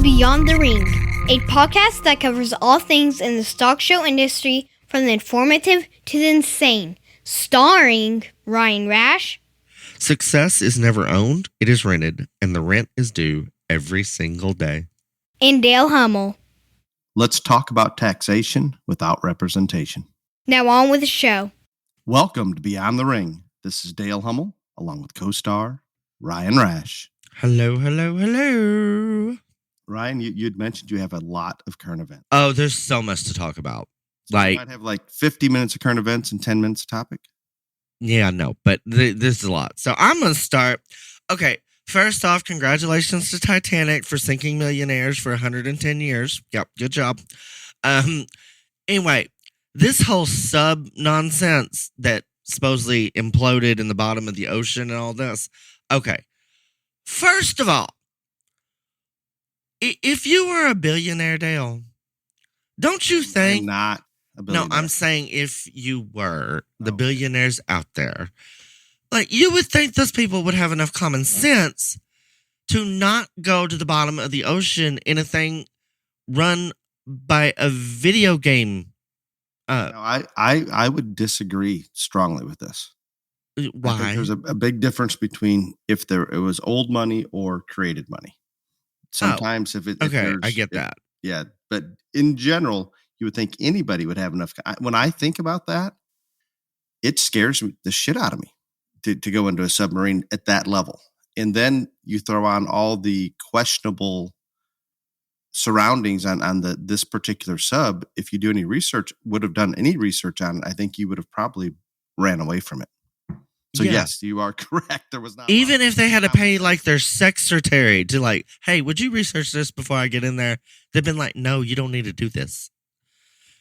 Beyond the Ring, a podcast that covers all things in the stock show industry from the informative to the insane, starring Ryan Rash. Success is never owned, it is rented, and the rent is due every single day. And Dale Hummel. Let's talk about taxation without representation. Now on with the show. Welcome to Beyond the Ring. This is Dale Hummel, along with co-star Ryan Rash. Hello, hello, hello. Ryan, you'd mentioned you have a lot of current events. Oh, there's so much to talk about. You might have like 50 minutes of current events and 10 minutes of topic. Yeah, no, but this is a lot. So I'm going to start. Okay, first off, congratulations to Titanic for sinking millionaires for 110 years. Yep, good job. Anyway, this whole sub nonsense that supposedly imploded in the bottom of the ocean and all this. Okay, first of all, if you were a billionaire, Dale, don't you think? I'm not a billionaire. No, I'm saying if you were the billionaires out there, like you would think those people would have enough common sense to not go to the bottom of the ocean in a thing run by a video game. I would disagree strongly with this. Why? I think there's a big difference between if it was old money or created money. Sometimes if I get that. Yeah, but in general, you would think anybody would have enough. When I think about that, it scares the shit out of me to go into a submarine at that level. And then you throw on all the questionable surroundings on this particular sub. If you do any research, would have done any research on it, I think you would have probably ran away from it. So yes, you are correct. There was not even if they had to pay like their secretary to like, hey, would you research this before I get in there? They've been like, no, you don't need to do this.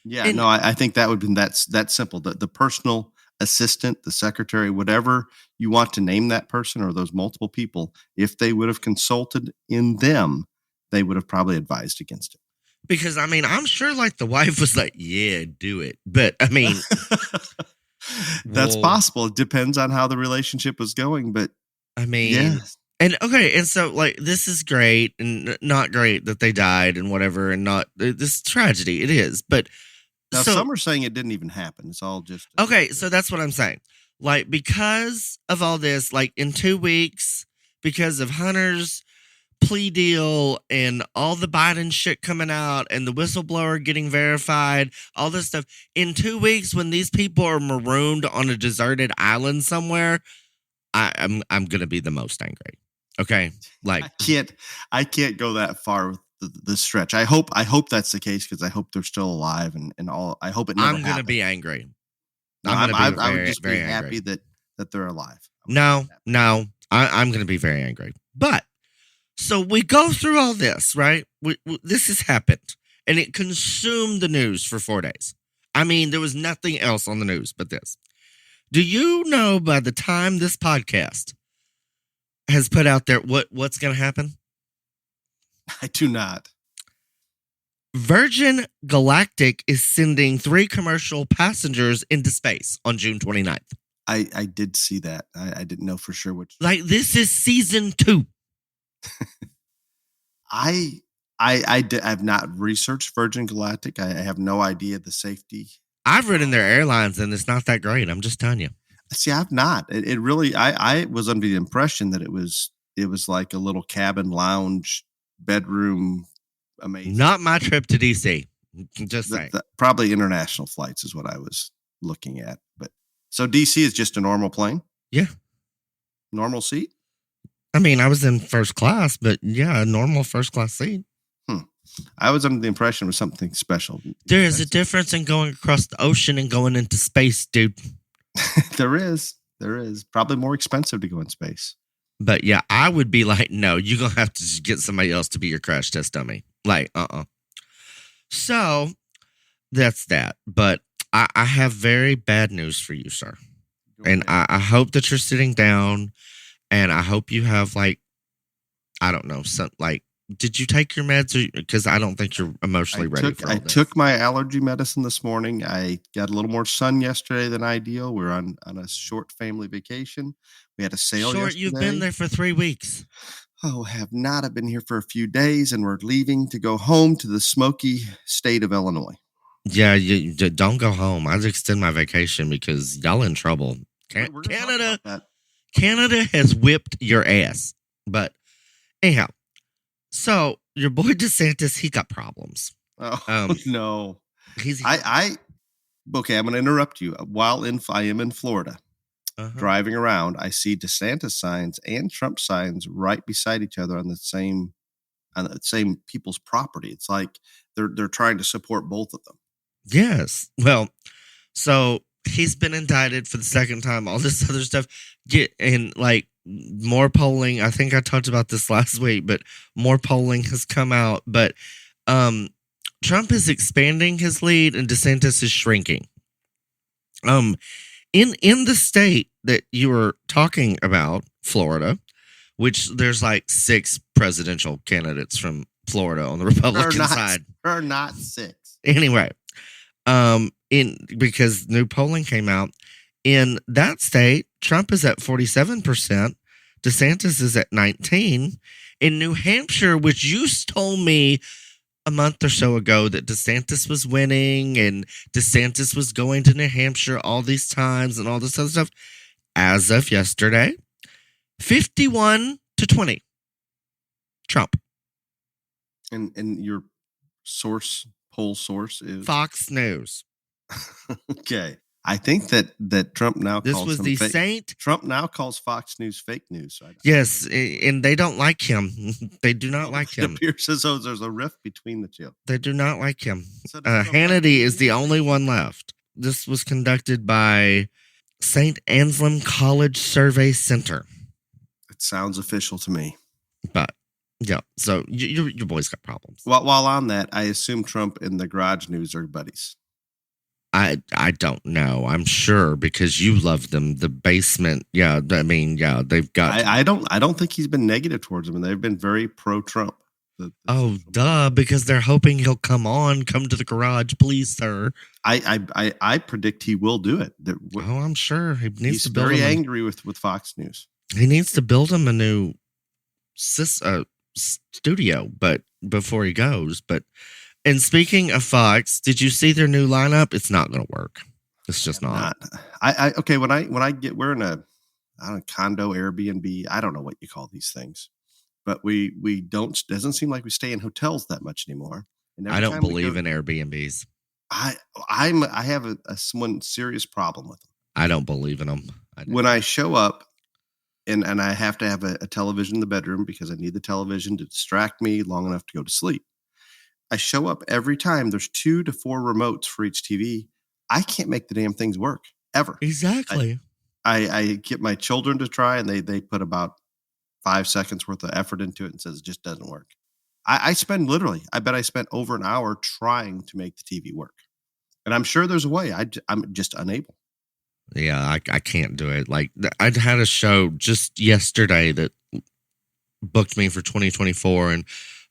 Yeah, no, I think that would have been that simple. The personal assistant, the secretary, whatever you want to name that person or those multiple people, if they would have consulted in them, they would have probably advised against it. Because I mean, I'm sure like the wife was like, yeah, do it. But I mean, that's possible. It depends on how the relationship was going, but I mean, yeah. And okay, and so like this is great and not great that they died and whatever, and not this tragedy. It is, but now some are saying it didn't even happen. It's all just okay. So that's what I'm saying. Like because of all this, like in 2 weeks, because of Hunter's plea deal and all the Biden shit coming out and the whistleblower getting verified, all this stuff in 2 weeks when these people are marooned on a deserted island somewhere, I'm gonna be the most angry. Okay, like I can't go that far with the stretch. I hope that's the case because I hope they're still alive and all. I hope it never happens. I'm gonna be angry. I would just be happy that they're alive. No, I'm gonna be very angry, but. So we go through all this, right? This has happened, and it consumed the news for 4 days. I mean, there was nothing else on the news but this. Do you know by the time this podcast has put out there what's going to happen? I do not. Virgin Galactic is sending 3 commercial passengers into space on June 29th. I did see that. I didn't know for sure which. Like, this is season 2. I've not researched Virgin Galactic. I have no idea the safety. I've ridden their airlines and it's not that great. I'm just telling you. See, I've not. It really. I was under the impression that it was like a little cabin lounge bedroom. Amazing. Not my trip to DC. Just saying. Probably international flights is what I was looking at. But so DC is just a normal plane. Yeah. Normal seat. I mean, I was in first class, but yeah, a normal first class seat. I was under the impression it was something special. There is a difference in going across the ocean and going into space, dude. There is. Probably more expensive to go in space. But yeah, I would be like, no, you're going to have to just get somebody else to be your crash test dummy. Like, So that's that. But I have very bad news for you, sir. And I hope that you're sitting down. And I hope you have like, I don't know, some like, did you take your meds? Because I don't think you're emotionally ready for all this. I took my allergy medicine this morning. I got a little more sun yesterday than ideal. We're on a short family vacation. We had a sale yesterday. You've been there for 3 weeks. have not been here for a few days, and we're leaving to go home to the smoky state of Illinois. Yeah, you don't go home. I'd extend my vacation because y'all in trouble. We're gonna talk Canada, about that. Canada has whipped your ass. But anyhow, so your boy DeSantis, he got problems. Oh no. He's Okay, I'm going to interrupt you. While I am in Florida, driving around, I see DeSantis signs and Trump signs right beside each other on the same people's property. It's like they're trying to support both of them. Yes. Well, so he's been indicted for the second time. All this other stuff. More polling. I think I talked about this last week, but more polling has come out. But Trump is expanding his lead and DeSantis is shrinking. In the state that you were talking about, Florida, which there's like 6 presidential candidates from Florida on the Republican side. There are not 6. Anyway, because new polling came out in that state, Trump is at 47%, DeSantis is at 19%. In New Hampshire, which you told me a month or so ago that DeSantis was winning and DeSantis was going to New Hampshire all these times and all this other stuff, as of yesterday, 51-20, Trump. And your poll source is Fox News. Okay. I think that Trump now calls Trump now calls Fox News fake news. So yes, and they don't like him. They do not like him. It appears as though there's a rift between the two. They do not like him. Hannity is the only one left. This was conducted by St. Anselm College Survey Center. It sounds official to me. But yeah, so your boy's got problems. While on that, I assume Trump and the Garage News are buddies. I don't know. I'm sure because you love them. The Basement, yeah. I mean, yeah, they've got. I don't think he's been negative towards them, and they've been very pro-Trump. Because they're hoping he'll come to the garage, please, sir. I predict he will do it. I'm sure he needs he's to build. Very angry with Fox News. He needs to build him a new studio, but before he goes, but. And speaking of Fox, did you see their new lineup? It's not going to work. It's just not. Okay. We're in a condo, Airbnb. I don't know what you call these things, but we doesn't seem like we stay in hotels that much anymore. And I don't believe in Airbnbs. I have one serious problem with them. I don't believe in them. When I show up and I have to have a television in the bedroom because I need the television to distract me long enough to go to sleep. I show up every time. There's 2 to 4 remotes for each TV. I can't make the damn things work ever. Exactly. I get my children to try, and they put about 5 seconds worth of effort into it and says it just doesn't work. I spent over an hour trying to make the TV work, and I'm sure there's a way. I'm just unable. Yeah, I can't do it. Like I'd had a show just yesterday that booked me for 2024, and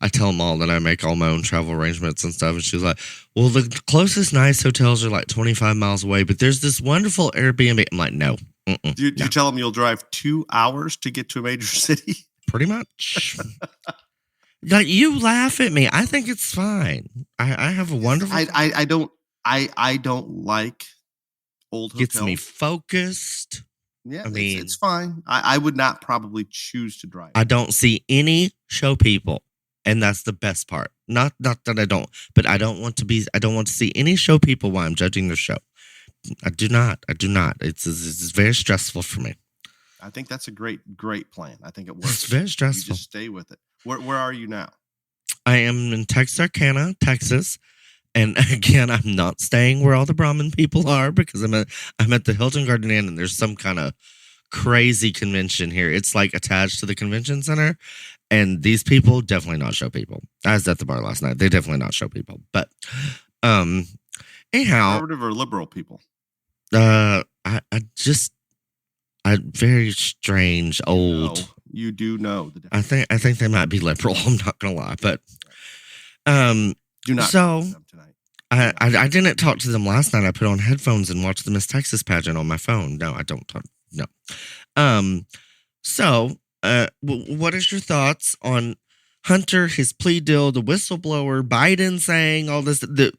I tell them all that I make all my own travel arrangements and stuff. And she's like, well, the closest nice hotels are like 25 miles away, but there's this wonderful Airbnb. I'm like, no. Do you tell them you'll drive 2 hours to get to a major city? Pretty much. Like, you laugh at me. I think it's fine. I have a wonderful. I don't like old hotels. Gets me focused. Yeah, I mean, it's fine. I would not probably choose to drive. I don't see any show people. And that's the best part. Not that I don't, but I don't want to see any show people while I'm judging their show. I do not. It's very stressful for me. I think that's a great plan. I think it works. It's very stressful. You just stay with it. Where are you now? I am in Texarkana, Texas. And again, I'm not staying where all the Brahmin people are because I'm at the Hilton Garden Inn, and there's some kind of crazy convention here. It's like attached to the convention center. And these people definitely not show people. I was at the bar last night. They definitely not show people. But anyhow, conservative or liberal people. I very strange old. You do know the difference. I think they might be liberal. I'm not gonna lie, but do not. So them tonight. I didn't talk to them last night. I put on headphones and watched the Miss Texas pageant on my phone. No, I don't talk. No. So what is your thoughts on Hunter, his plea deal, the whistleblower, Biden saying all this, the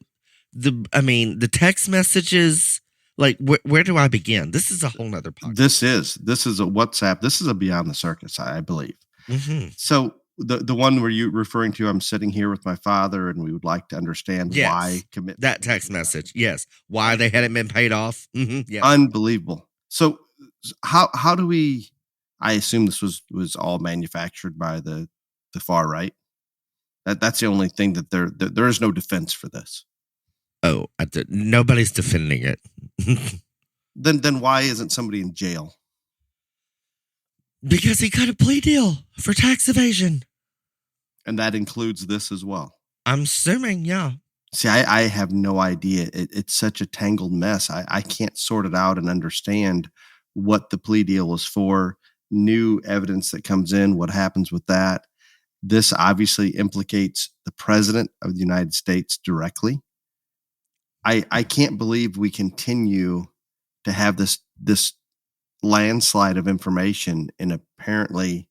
text messages? Like, where do I begin? This is a whole nother podcast. This is a WhatsApp. This is a Beyond the Circus, I believe. Mm-hmm. So the one where you referring to, I'm sitting here with my father, and we would like to understand why commit that text message. Yes, why they hadn't been paid off. Mm-hmm. Yeah, unbelievable. So how do we? I assume this was all manufactured by the far right. That's the only thing that there is no defense for this. Oh, nobody's defending it. Then why isn't somebody in jail? Because he got a plea deal for tax evasion. And that includes this as well. I'm assuming, yeah. See, I have no idea. It's such a tangled mess. I can't sort it out and understand what the plea deal is for, new evidence that comes in, what happens with that. This obviously implicates the president of the United States directly. I can't believe we continue to have this landslide of information, and apparently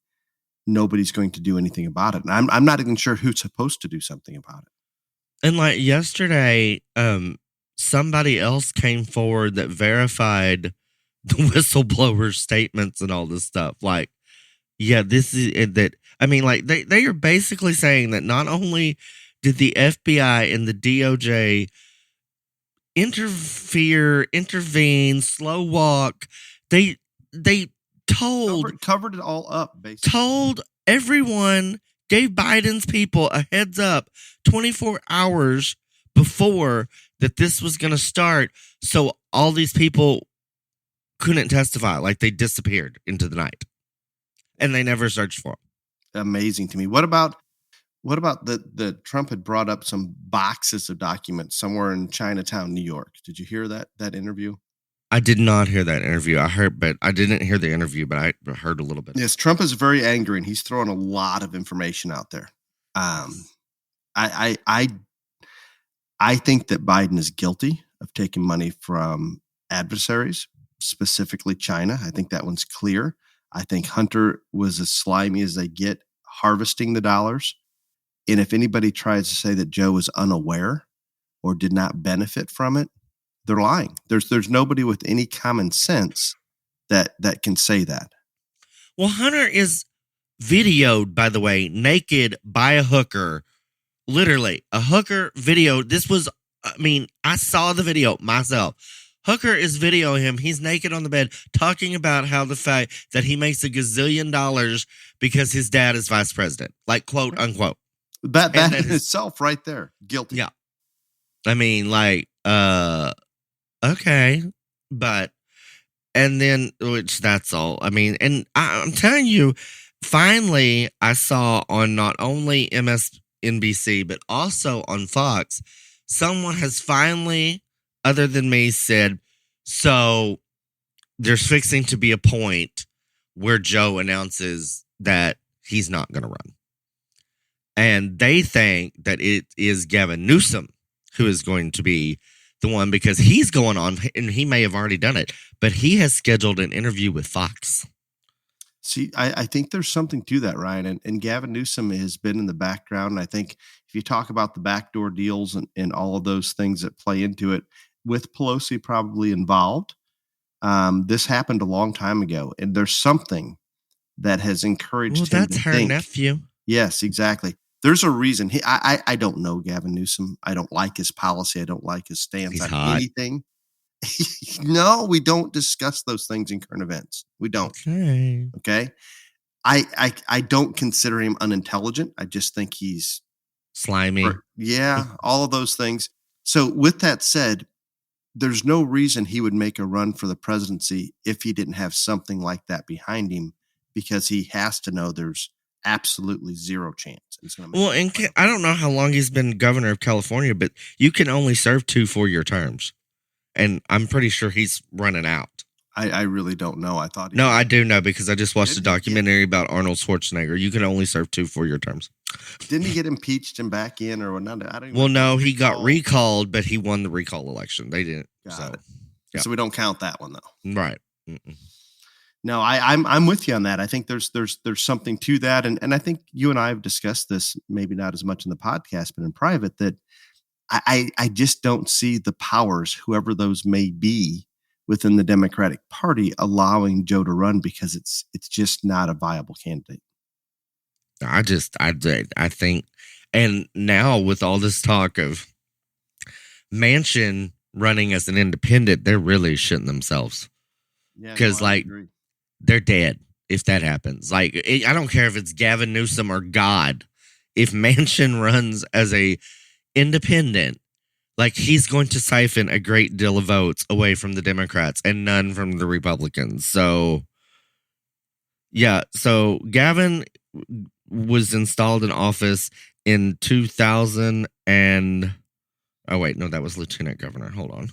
nobody's going to do anything about it. And I'm not even sure who's supposed to do something about it. And like yesterday, somebody else came forward that verified the whistleblower statements and all this stuff. Like, yeah, this is that. I mean, like they are basically saying that not only did the FBI and the DOJ intervene, slow walk, they covered it all up, basically. Told everyone, gave Biden's people a heads up 24 hours before that this was going to start. So all these people couldn't testify, like they disappeared into the night and they never searched for them. Amazing to me. What about the Trump had brought up some boxes of documents somewhere in Chinatown, New York. Did you hear that interview? I did not hear that interview. I didn't hear the interview, but I heard a little bit. Yes, Trump is very angry, and he's throwing a lot of information out there. I think that Biden is guilty of taking money from adversaries, specifically China. I think that one's clear. I think Hunter was as slimy as they get, harvesting the dollars. And if anybody tries to say that Joe was unaware or did not benefit from it, they're lying. There's nobody with any common sense that can say that. Well, Hunter is videoed, by the way, naked by a hooker. Literally, a hooker video. This was, I saw the video myself. Hooker is videoing him. He's naked on the bed, talking about how the fact that he makes $1 gazillion because his dad is vice president, like quote unquote. That in itself, right there, guilty. Yeah, okay, but and then which that's all. And I'm telling you, finally, I saw on not only MSNBC but also on Fox, someone has finally, other than me, said, so there's fixing to be a point where Joe announces that he's not going to run. And they think that it is Gavin Newsom who is going to be the one, because he's going on, and he may have already done it, but he has scheduled an interview with Fox. See, I think there's something to that, Ryan. And Gavin Newsom has been in the background. And I think if you talk about the backdoor deals and all of those things that play into it, with Pelosi probably involved, this happened a long time ago. And there's something that has encouraged him that's to her think. Nephew. Yes, exactly. There's a reason. I don't know Gavin Newsom. I don't like his policy. I don't like his stance on anything. No, we don't discuss those things in current events. We don't. Okay. I don't consider him unintelligent. I just think he's slimy. All of those things. So with that said, there's no reason he would make a run for the presidency if he didn't have something like that behind him, because he has to know there's absolutely zero chance. And I don't know how long he's been governor of California, but you can only serve 2 4-year terms. And I'm pretty sure he's running out. I really don't know. I thought. I do know, because I just watched a documentary about Arnold Schwarzenegger. You can only serve 2 4-year terms. Didn't he get impeached and back in or not? I don't. Well, no, he got recalled, but he won the recall election. They didn't. So we don't count that one though. Right. No, I'm with you on that. I think there's something to that, and I think you and I have discussed this, maybe not as much in the podcast, but in private, that I just don't see the powers, whoever those may be, within the Democratic Party allowing Joe to run, because it's just not a viable candidate. I think, and now with all this talk of Manchin running as an independent, they're really shitting themselves. Yeah, because they're dead if that happens. Like, I don't care if it's Gavin Newsom or God. If Manchin runs as a independent, like, he's going to siphon a great deal of votes away from the Democrats and none from the Republicans. So, yeah. So Gavin was installed in office in 2000 and oh wait, no, that was lieutenant governor. Hold on.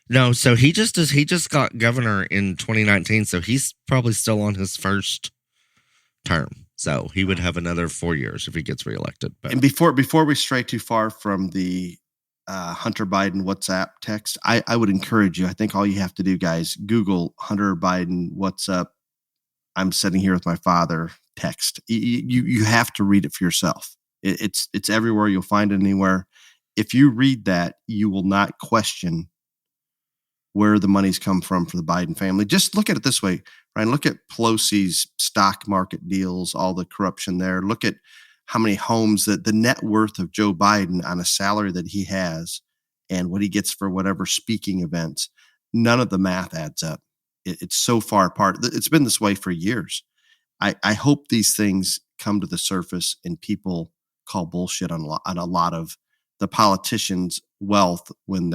No, so he just got governor in 2019, so he's probably still on his first term. So he would have another 4 years if he gets reelected. But. And before we stray too far from the Hunter Biden WhatsApp text, I would encourage you. I think all you have to do, guys, Google Hunter Biden WhatsApp, "I'm sitting here with my father" text. You have to read it for yourself. It's everywhere. You'll find it anywhere. If you read that, you will not question where the money's come from for the Biden family. Just look at it this way, Ryan. Look at Pelosi's stock market deals, all the corruption there. Look at how many homes, that the net worth of Joe Biden on a salary that he has and what he gets for whatever speaking events. None of the math adds up. It's so far apart. It's been this way for years. I hope these things come to the surface and people call bullshit on a lot of the politicians' wealth when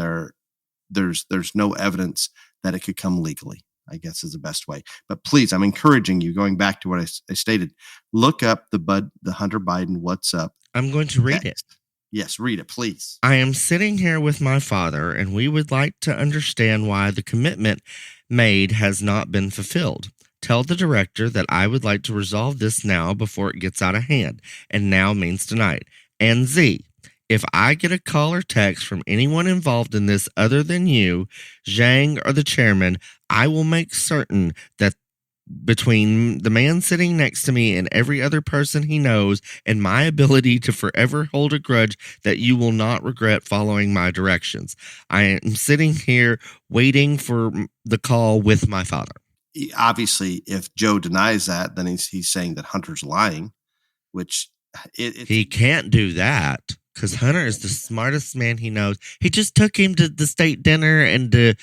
there's no evidence that it could come legally, I guess, is the best way. But please, I'm encouraging you, going back to what I stated, look up the Hunter Biden What's Up. I'm going to read it. Yes, read it, please. "I am sitting here with my father, and we would like to understand why the commitment made has not been fulfilled. Tell the director that I would like to resolve this now before it gets out of hand, and now means tonight. And Z, if I get a call or text from anyone involved in this other than you, Zhang, or the chairman, I will make certain that between the man sitting next to me and every other person he knows, and my ability to forever hold a grudge, that you will not regret following my directions. I am sitting here waiting for the call with my father." Obviously, if Joe denies that, then he's saying that Hunter's lying, which he can't do that. Because Hunter is the smartest man he knows. He just took him to the state dinner and to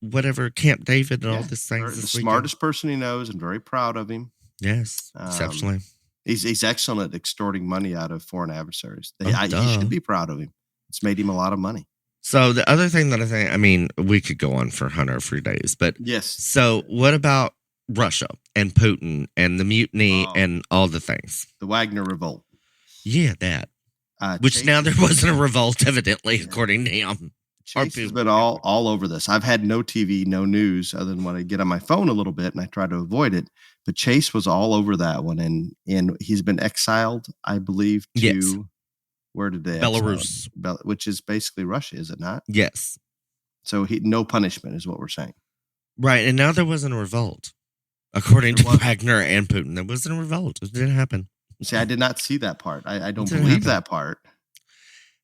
whatever, Camp David and all these things. The smartest person he knows, and very proud of him. Yes, exceptionally. He's excellent at extorting money out of foreign adversaries. You should be proud of him. It's made him a lot of money. So the other thing that I mean, we could go on for Hunter for days, but yes. So what about Russia and Putin and the mutiny and all the things? The Wagner revolt. Yeah, that. Which now there wasn't a revolt, evidently, according to him. Chase has been all over this. I've had no TV, no news, other than when I get on my phone a little bit and I try to avoid it. But Chase was all over that one, and he's been exiled, I believe, to where did they? Belarus, which is basically Russia, is it not? Yes. So no punishment is what we're saying, right? And now there wasn't a revolt, according to Wagner and Putin. There wasn't a revolt. It didn't happen. See, I did not see that part. I don't believe that part.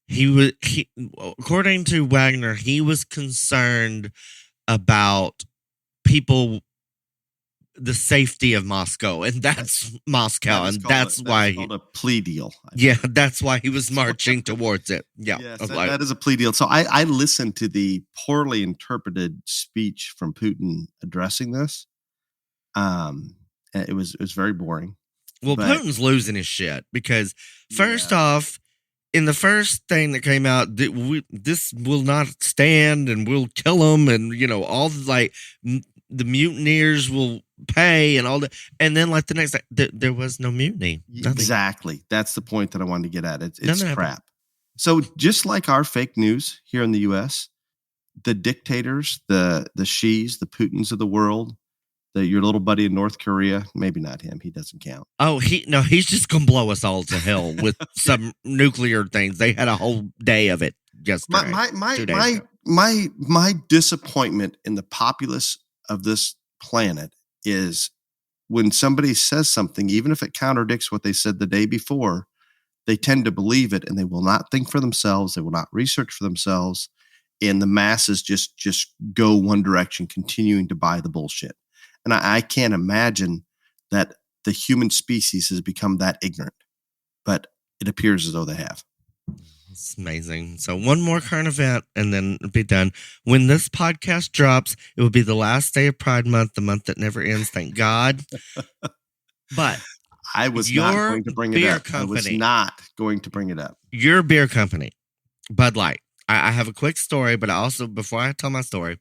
He according to Wagner, he was concerned about people, the safety of Moscow, and that's Moscow, and that's why called a plea deal. Yeah, that's why he was marching towards it. Yeah, yes, that is a plea deal. So I listened to the poorly interpreted speech from Putin addressing this. It was very boring. Well, Putin's losing his shit because first off, in the first thing that came out, this will not stand and we'll kill them, and all the mutineers will pay and all that. And then the next day, there was no mutiny. Nothing. Exactly. That's the point that I wanted to get at. It's crap. So just like our fake news here in the U.S., the dictators, the Xis, the Putins of the world, your little buddy in North Korea, maybe not him. He doesn't count. Oh, he's just going to blow us all to hell with some nuclear things. They had a whole day of it yesterday. My disappointment in the populace of this planet is when somebody says something, even if it contradicts what they said the day before, they tend to believe it and they will not think for themselves. They will not research for themselves. And the masses just go one direction, continuing to buy the bullshit. And I can't imagine that the human species has become that ignorant, but it appears as though they have. It's amazing. So one more current event and then it'll be done. When this podcast drops, it will be the last day of Pride Month, the month that never ends, thank God. But I was not going to bring it up. Company, I was not going to bring it up. Your beer company, Bud Light. I have a quick story, but also before I tell my story,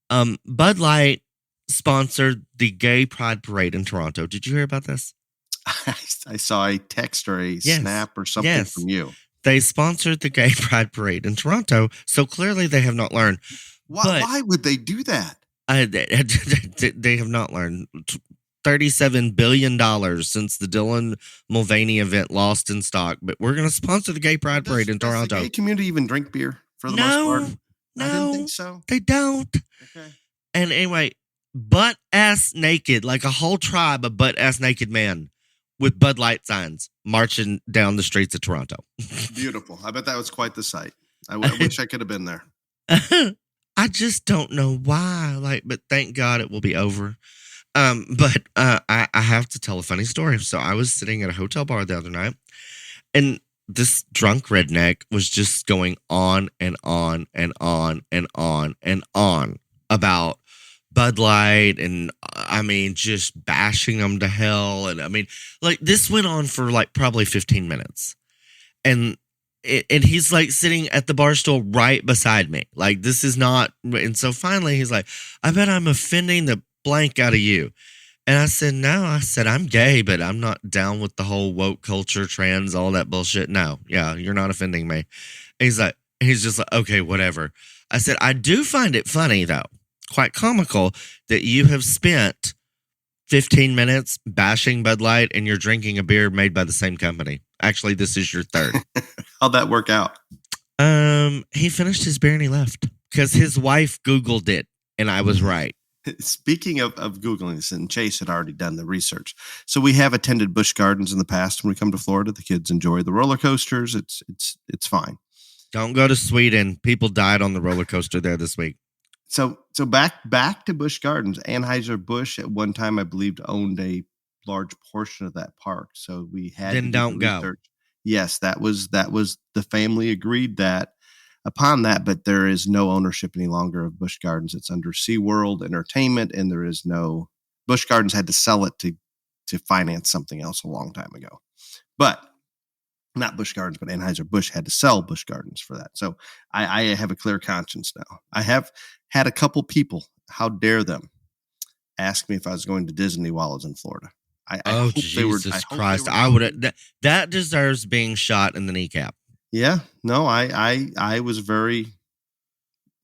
Bud Light sponsored the Gay Pride Parade in Toronto. Did you hear about this? I saw a text or a snap or something from you. They sponsored the Gay Pride Parade in Toronto, so clearly they have not learned. Why would they do that? They have not learned. $37 billion since the Dylan Mulvaney event lost in stock, but we're going to sponsor the Gay Pride Parade in Toronto. Does the gay community even drink beer for the most part? No, I didn't think so. They don't. Okay. And anyway, butt-ass naked, like a whole tribe of butt-ass naked men with Bud Light signs marching down the streets of Toronto. Beautiful. I bet that was quite the sight. I wish I could have been there. I just don't know why. But thank God it will be over. But I have to tell a funny story. So I was sitting at a hotel bar the other night, and this drunk redneck was just going on and on and on and on and on about Bud Light, and I mean, just bashing them to hell. And I mean, this went on for probably 15 minutes. And he's sitting at the bar stool right beside me. This is not. And so finally he's like, I bet I'm offending the blank out of you. And I said, no. I said, I'm gay, but I'm not down with the whole woke culture, trans, all that bullshit. No. Yeah, you're not offending me. And he's just like, okay, whatever. I said, I do find it funny, though, quite comical, that you have spent 15 minutes bashing Bud Light and you're drinking a beer made by the same company. Actually, this is your third. How'd that work out? He finished his beer and he left because his wife Googled it and I was right. Speaking of Googling this, and Chase had already done the research. So we have attended Busch Gardens in the past. When we come to Florida, the kids enjoy the roller coasters. It's fine. Don't go to Sweden. People died on the roller coaster there this week. So back to Busch Gardens. Anheuser-Busch at one time, I believed, owned a large portion of that park. So we had then don't go. Research. Yes, that was the family agreed that upon that, but there is no ownership any longer of Busch Gardens. It's under SeaWorld Entertainment, and there is no Busch Gardens had to sell it to finance something else a long time ago. But not Busch Gardens, but Anheuser-Busch had to sell Busch Gardens for that. So I have a clear conscience now. I have had a couple people, how dare them, ask me if I was going to Disney while I was in Florida. Jesus Christ! I would. That deserves being shot in the kneecap. Yeah, no, I was very.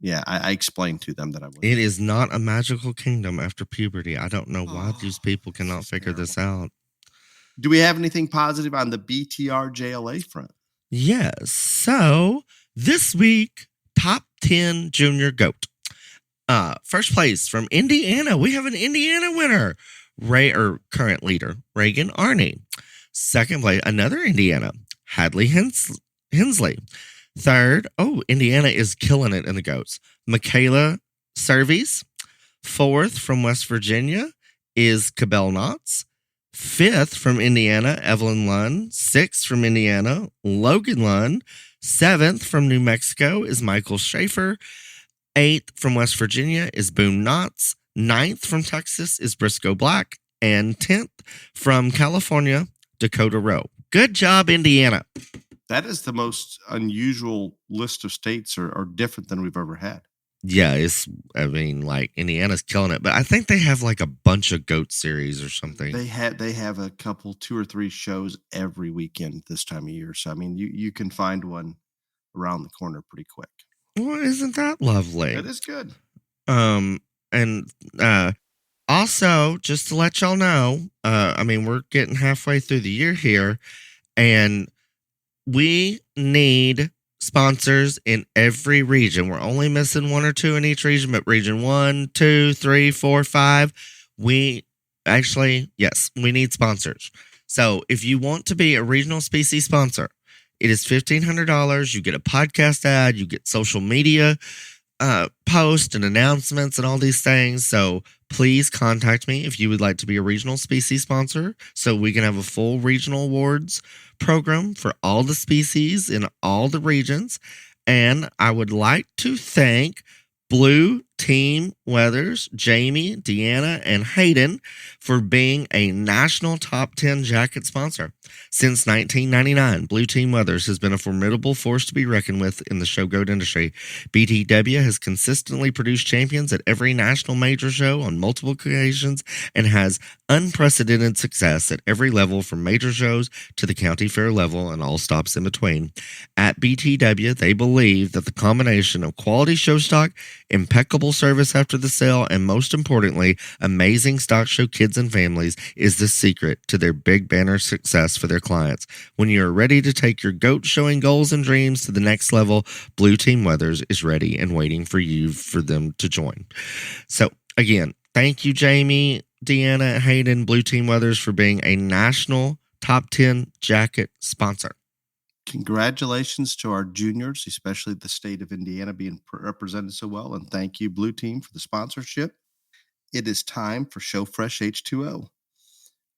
Yeah, I explained to them that I was. It is not a magical kingdom after puberty. I don't know why these people cannot figure this out. Do we have anything positive on the BTR JLA front? Yes. So this week, top 10 junior GOAT. First place from Indiana. We have an Indiana winner. Current leader, Reagan Arney. Second place, another Indiana, Hadley Hensley. Third, Indiana is killing it in the GOATs, Michaela Servies. Fourth, from West Virginia, is Cabell Knotts. Fifth, from Indiana, Evelyn Lund. Sixth, from Indiana, Logan Lund. Seventh, from New Mexico, is Michael Schaefer. Eighth, from West Virginia, is Boone Knotts. Ninth, from Texas, is Briscoe Black. And 10th, from California, Dakota Rowe. Good job, Indiana. That is the most unusual list of states or different than we've ever had. Yeah, Indiana's killing it. But I think they have a bunch of GOAT series or something. They have a couple, 2 or 3 shows every weekend this time of year. So, I mean, you can find one around the corner pretty quick. Well, isn't that lovely? That is good. And also, just to let y'all know, we're getting halfway through the year here, and we need sponsors in every region. We're only missing 1 or 2 in each region, but region 1, 2, 3, 4, 5, we yes, we need sponsors. So if you want to be a regional species sponsor, it is $1,500. You get a podcast ad, you get social media posts and announcements and all these things. So please contact me if you would like to be a regional species sponsor so we can have a full regional awards program for all the species in all the regions. And I would like to thank Blue Team Weathers, Jamie, Deanna, and Hayden for being a national top 10 jacket sponsor. Since 1999, Blue Team Weathers has been a formidable force to be reckoned with in the show goat industry. BTW has consistently produced champions at every national major show on multiple occasions and has unprecedented success at every level from major shows to the county fair level and all stops in between. At BTW, they believe that the combination of quality show stock, impeccable service after the sale, and most importantly, amazing stock show kids and families is the secret to their big banner success for their clients. When you're ready to take your goat showing goals and dreams to the next level, Blue Team Weathers is ready and waiting for you for them to join. So again, thank you, Jamie, Deanna, Hayden, Blue Team Weathers for being a national top 10 jacket sponsor. Congratulations to our juniors, especially the state of Indiana being represented so well. And thank you, Blue Team, for the sponsorship. It is time for ShowFresh H2O.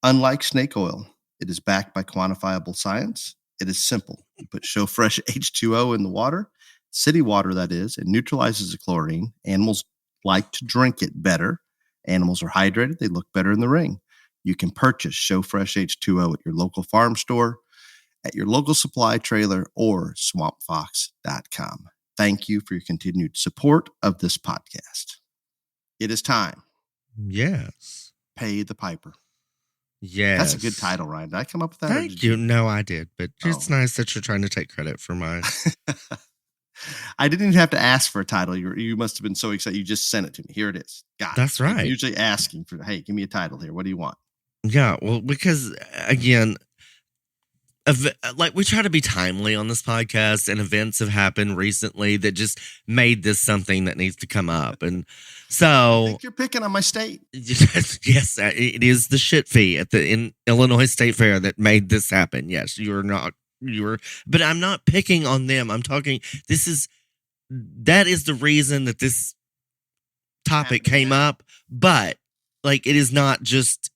Unlike snake oil, it is backed by quantifiable science. It is simple. You put ShowFresh H2O in the water, city water that is, it neutralizes the chlorine. Animals like to drink it better. Animals are hydrated. They look better in the ring. You can purchase ShowFresh H2O at your local farm store, at your local supply trailer, or swampfox.com. Thank you for your continued support of this podcast. It is time. Yes. Pay the Piper. Yes. That's a good title, Ryan. Did I come up with that? Thank you. No, I did. But it's nice that you're trying to take credit for mine. I didn't even have to ask for a title. You must have been so excited. You just sent it to me. Here it is. Got it. That's right. I'm usually asking for, hey, give me a title here. What do you want? Yeah. Well, because again, like we try to be timely on this podcast, and events have happened recently that just made this something that needs to come up. And so I think you're picking on my state. Yes, it is the shit fee in Illinois State Fair that made this happen. Yes, but I'm not picking on them. I'm talking, that is the reason that this topic came up, but like, it is not just,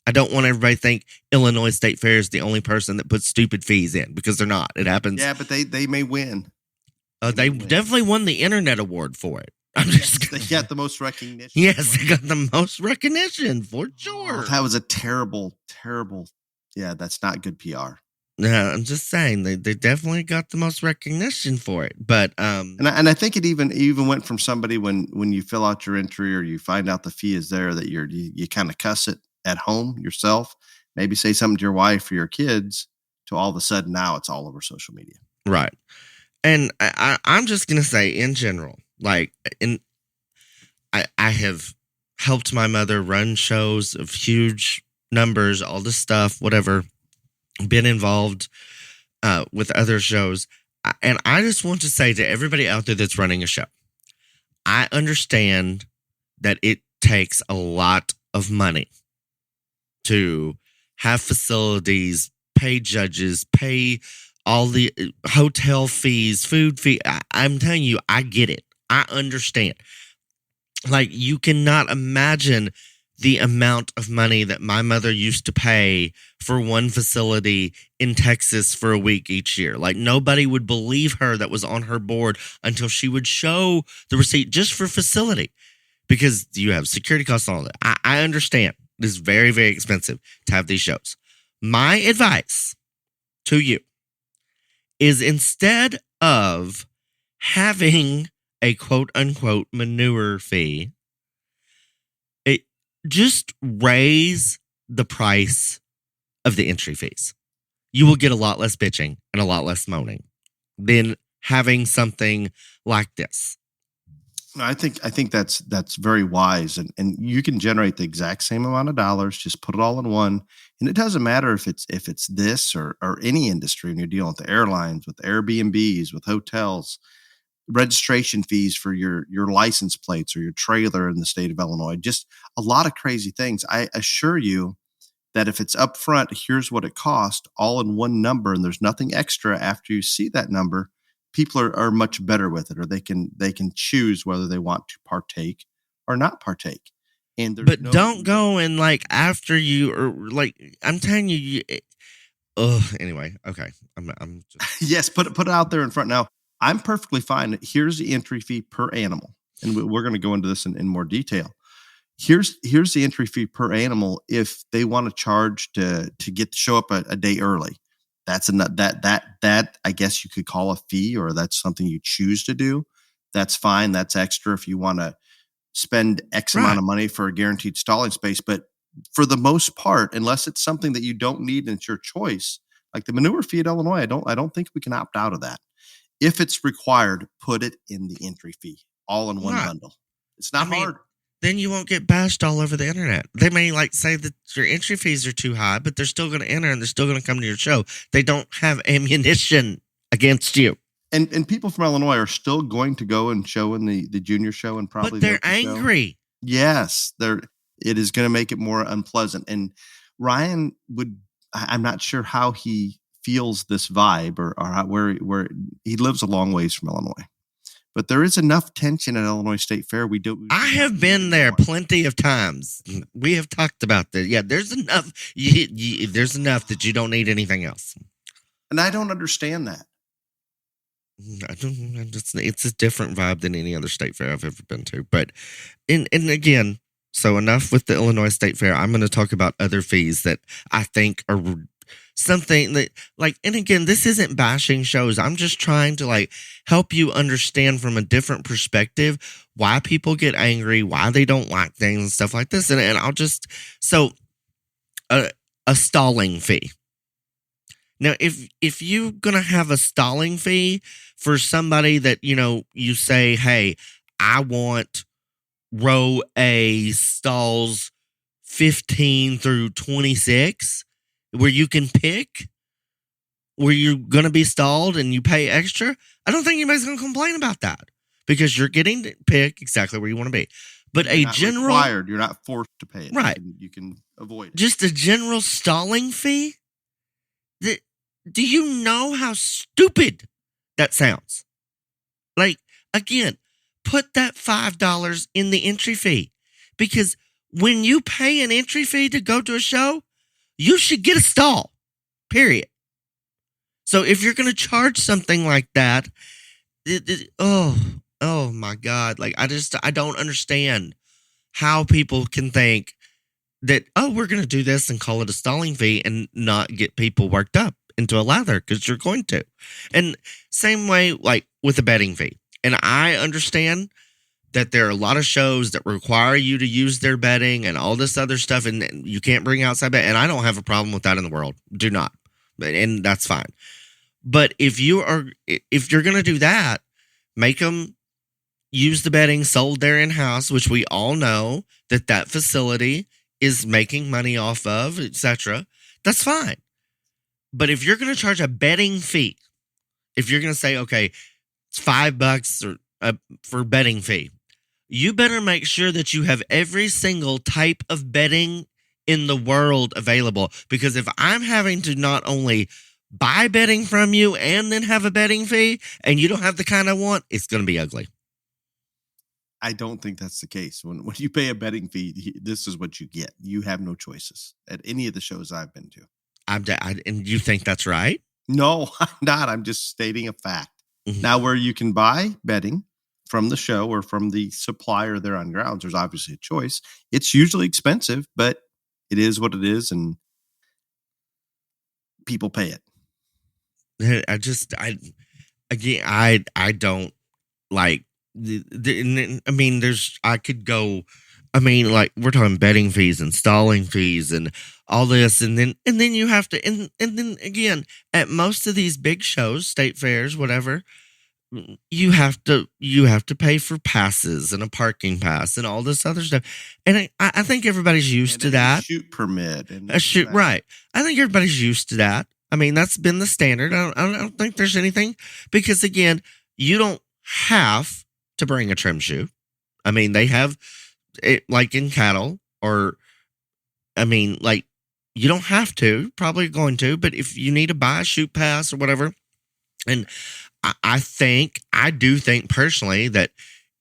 I don't want everybody to think Illinois State Fair is the only person that puts stupid fees in, because they're not. It happens. Yeah, but they may win. They definitely won the internet award for it. They got the most recognition. Yes, they got the most recognition for sure. That was a terrible. Yeah, that's not good PR. No, I'm just saying they definitely got the most recognition for it. But and I think it even went from somebody when you fill out your entry or you find out the fee is there that you kind of cuss it at home yourself, maybe say something to your wife or your kids, to all of a sudden now it's all over social media. Right. And I'm just gonna say in general, like I have helped my mother run shows of huge numbers, all this stuff, whatever, been involved with other shows. And I just want to say to everybody out there that's running a show, I understand that it takes a lot of money to have facilities, pay judges, pay all the hotel fees, food fee. I'm telling you, I get it. I understand. Like, you cannot imagine the amount of money that my mother used to pay for one facility in Texas for a week each year. Like, nobody would believe her that was on her board until she would show the receipt just for facility, because you have security costs and all that. I understand. It is very, very expensive to have these shows. My advice to you is, instead of having a quote unquote manure fee, just raise the price of the entry fees. You will get a lot less bitching and a lot less moaning than having something like this. I think that's very wise, and you can generate the exact same amount of dollars. Just put it all in one, and it doesn't matter if it's this or any industry, and you're dealing with the airlines, with Airbnbs, with hotels, registration fees for your license plates or your trailer in the state of Illinois. Just a lot of crazy things. I assure you that if it's up front, here's what it cost, all in one number, and there's nothing extra after you see that number, people are much better with it, or they can choose whether they want to partake or not partake. And but don't go and like after you, or like I'm telling you. Anyway, okay. I'm just... Yes, put it out there in front. Now, I'm perfectly fine. Here's the entry fee per animal, and we're going to go into this in more detail. Here's the entry fee per animal if they want to charge to show up a day early. That's that I guess you could call a fee, or that's something you choose to do. That's fine. That's extra if you want to spend X amount of money for a guaranteed stalling space. But for the most part, unless it's something that you don't need and it's your choice, like the manure fee at Illinois, I don't think we can opt out of that. If it's required, put it in the entry fee, all in one bundle. It's not hard. Then you won't get bashed all over the internet. They may like say that your entry fees are too high, but they're still going to enter and they're still going to come to your show. They don't have ammunition against you. And people from Illinois are still going to go and show in the junior show and probably. But they're angry. Yes, it is going to make it more unpleasant. And Ryan I'm not sure how he feels this vibe or where he lives a long ways from Illinois. But there is enough tension at Illinois State Fair. I have been there plenty of times. We have talked about that. Yeah, there's enough. There's enough that you don't need anything else. And I don't understand that. It's a different vibe than any other state fair I've ever been to. But, and again, so enough with the Illinois State Fair. I'm going to talk about other fees that I think are something that, like, and again, this isn't bashing shows. I'm just trying to like help you understand from a different perspective why people get angry, why they don't like things and stuff like this. And I'll just, a stalling fee. Now, if you're going to have a stalling fee for somebody that, you say, hey, I want row A stalls 15 through 26, where you can pick where you're going to be stalled and you pay extra, I don't think anybody's going to complain about that because you're getting to pick exactly where you want to be. But you're not required, you're not forced to pay it. Right. You can avoid it. Just a general stalling fee? Do you know how stupid that sounds? Like, again, put that $5 in the entry fee, because when you pay an entry fee to go to a show, you should get a stall, period. So if you're going to charge something like that, oh my God. Like, I don't understand how people can think that, we're going to do this and call it a stalling fee and not get people worked up into a lather, because you're going to. And same way, like with the betting fee. And I understand that there are a lot of shows that require you to use their betting and all this other stuff, and you can't bring outside bet. And I don't have a problem with that in the world. Do not. And that's fine. But if you're going to do that, make them use the betting sold there in-house, which we all know that facility is making money off of, etc. That's fine. But if you're going to charge a betting fee, if you're going to say, okay, it's $5 for betting fee, you better make sure that you have every single type of betting in the world available. Because if I'm having to not only buy betting from you and then have a betting fee, and you don't have the kind I want, it's going to be ugly. I don't think that's the case. When you pay a betting fee, this is what you get. You have no choices at any of the shows I've been to. And you think that's right? No, I'm not. I'm just stating a fact. Mm-hmm. Now, where you can buy betting from the show or from the supplier there on grounds, there's obviously a choice. It's usually expensive, but it is what it is, and people pay it. I don't like. I mean, like, we're talking betting fees and stalling fees and all this, and then you have to, and then again, at most of these big shows, state fairs, whatever, you have to pay for passes and a parking pass and all this other stuff. And I think everybody's used to that. A shoot permit. Right. I think everybody's used to that. I mean, that's been the standard. I don't think there's anything, because again, you don't have to bring a trim shoe. I mean, they have it like in cattle, or I mean, like you don't have to, probably going to, but if you need to buy a shoot pass or whatever, and I do think personally that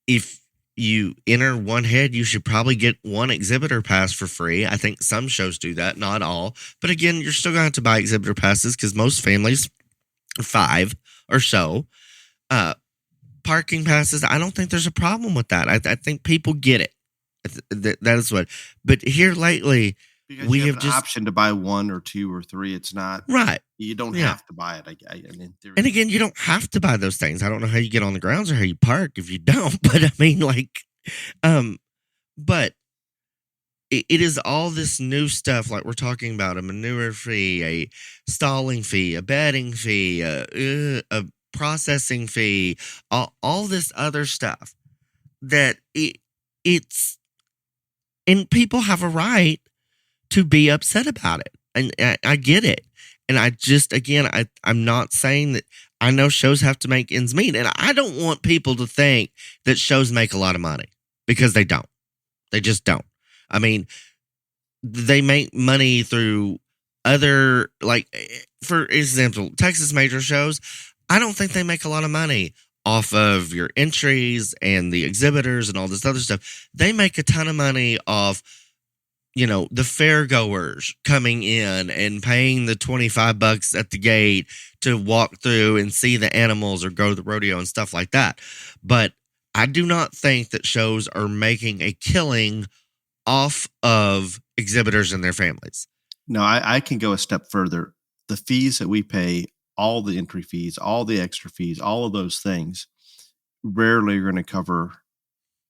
if you enter one head, you should probably get one exhibitor pass for free. I think some shows do that, not all. But again, you're still going to have to buy exhibitor passes because most families, 5 or so, parking passes. I don't think there's a problem with that. I think people get it. That is what. But here lately, Because we you have an just option to buy 1 or 2 or 3. It's not right. You don't Yeah. have to buy it. I mean, in theory. And again, you don't have to buy those things. I don't know how you get on the grounds or how you park if you don't. But I mean, like, but it is all this new stuff. Like we're talking about a manure fee, a stalling fee, a bedding fee, a processing fee, all this other stuff that it's, and people have a right to be upset about it. And I get it. And I just, again, I'm not saying that I know shows have to make ends meet. And I don't want people to think that shows make a lot of money because they don't. They just don't. I mean, they make money through other, like, for example, Texas major shows. I don't think they make a lot of money off of your entries and the exhibitors and all this other stuff. They make a ton of money off, the fairgoers coming in and paying the $25 at the gate to walk through and see the animals or go to the rodeo and stuff like that. But I do not think that shows are making a killing off of exhibitors and their families. No, I can go a step further. The fees that we pay, all the entry fees, all the extra fees, all of those things, rarely are going to cover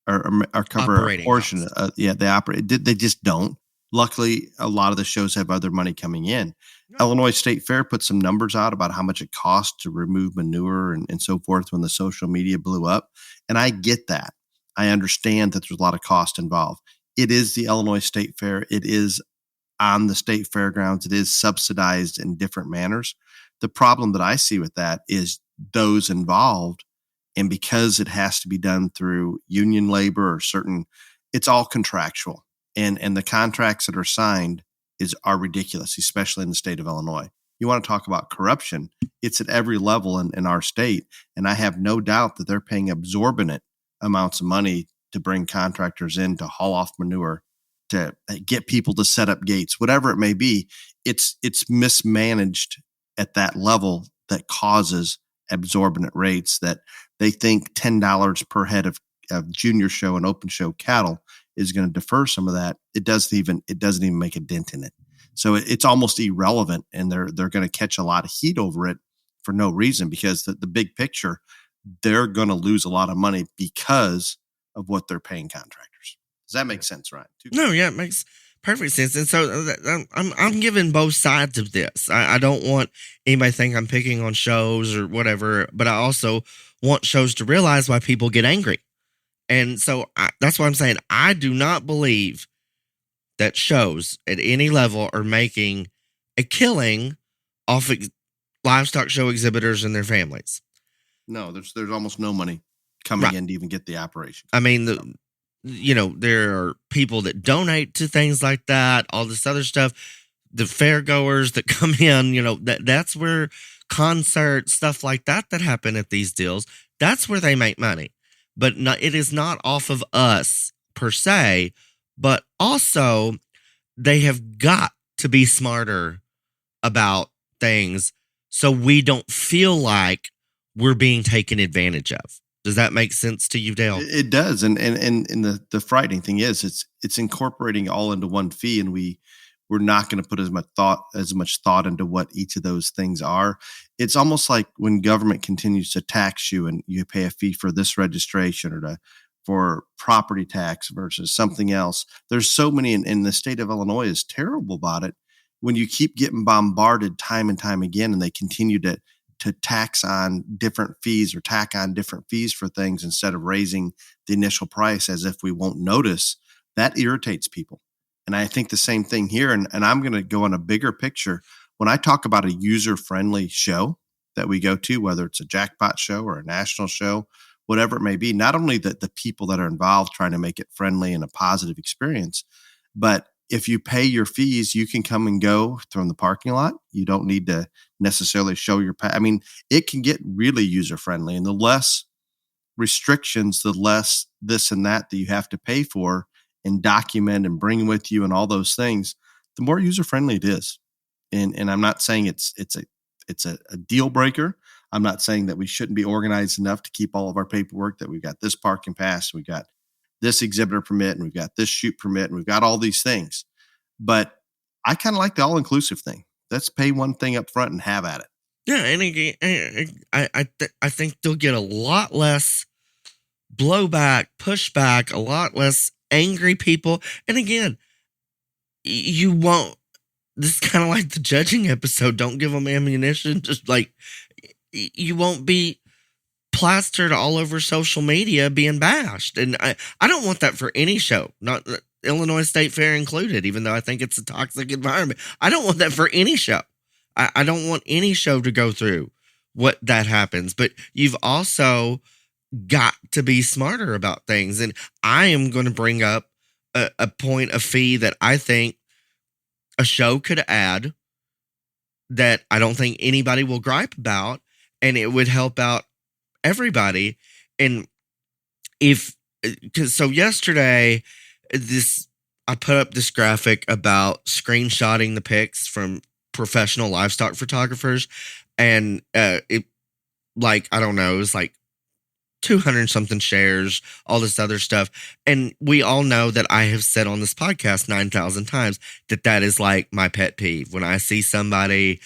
or cover Operating a portion. costs. They just don't. Luckily, a lot of the shows have other money coming in. Illinois State Fair put some numbers out about how much it costs to remove manure and so forth when the social media blew up. And I get that. I understand that there's a lot of cost involved. It is the Illinois State Fair. It is on the state fairgrounds. It is subsidized in different manners. The problem that I see with that is those involved, and because it has to be done through union labor or certain, it's all contractual. And the contracts that are signed are ridiculous, especially in the state of Illinois. You want to talk about corruption, it's at every level in our state. And I have no doubt that they're paying exorbitant amounts of money to bring contractors in to haul off manure, to get people to set up gates, whatever it may be. It's mismanaged at that level that causes exorbitant rates that they think $10 per head of junior show and open show cattle is going to defer some of that. It doesn't even make a dent in it. So it's almost irrelevant, and they're going to catch a lot of heat over it for no reason, because the big picture, they're going to lose a lot of money because of what they're paying contractors. Does that make sense, Ryan? No, yeah, it makes perfect sense. And so I'm giving both sides of this. I don't want anybody to think I'm picking on shows or whatever, but I also want shows to realize why people get angry. And so that's why I'm saying I do not believe that shows at any level are making a killing off livestock show exhibitors and their families. No, there's almost no money coming in to even get the operation. I mean, there are people that donate to things like that, all this other stuff. The fairgoers that come in, that's where concerts, stuff like that happen at these deals. That's where they make money. But it is not off of us per se, but also they have got to be smarter about things so we don't feel like we're being taken advantage of. Does that make sense to you, Dale? It does. And the frightening thing is it's incorporating all into one fee, and we're not going to put as much thought into what each of those things are. It's almost like when government continues to tax you and you pay a fee for this registration or for property tax versus something else. There's so many, in the state of Illinois is terrible about it. When you keep getting bombarded time and time again, and they continue to tax on different fees or tack on different fees for things instead of raising the initial price as if we won't notice, that irritates people. And I think the same thing here. And I'm going to go on a bigger picture. When I talk about a user-friendly show that we go to, whether it's a jackpot show or a national show whatever it may be. Not only the people that are involved trying to make it friendly and a positive experience, but if you pay your fees, you can come and go from the parking lot. You don't need to necessarily show your I mean, it can get really user friendly, and the less restrictions, the less this and that you have to pay for and document and bring with you and all those things, the more user friendly it is. And I'm not saying it's a deal breaker. I'm not saying that we shouldn't be organized enough to keep all of our paperwork, that we've got this parking pass, we've got this exhibitor permit, and we've got this shoot permit, and we've got all these things. But I kind of like the all-inclusive thing. Let's pay one thing up front and have at it. Yeah, and again, I think they'll get a lot less blowback, pushback, a lot less angry people. And again, you won't. This is kind of like the judging episode. Don't give them ammunition. Just like you won't be plastered all over social media being bashed. And I don't want that for any show, not Illinois State Fair included, even though I think it's a toxic environment. I don't want that for any show. I don't want any show to go through what that happens. But you've also got to be smarter about things. And I am going to bring up a point of fee that I think a show could add that I don't think anybody will gripe about, and it would help out everybody. And so yesterday, I put up this graphic about screenshotting the pics from professional livestock photographers, and I don't know, it was like 200 something shares, all this other stuff. And we all know that I have said on this podcast 9,000 times that is like my pet peeve. When I see somebody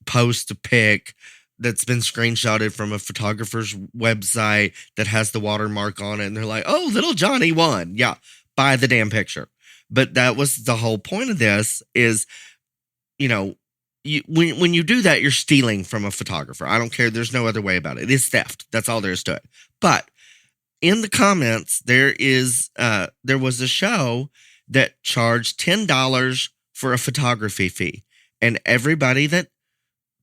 post a pic that's been screenshotted from a photographer's website that has the watermark on it, and they're like, oh, little Johnny won. Yeah, buy the damn picture. But that was the whole point of this is, when you do that, you're stealing from a photographer. I don't care. There's no other way about it. It is theft. That's all there is to it. But in the comments, there was a show that charged $10 for a photography fee. And everybody that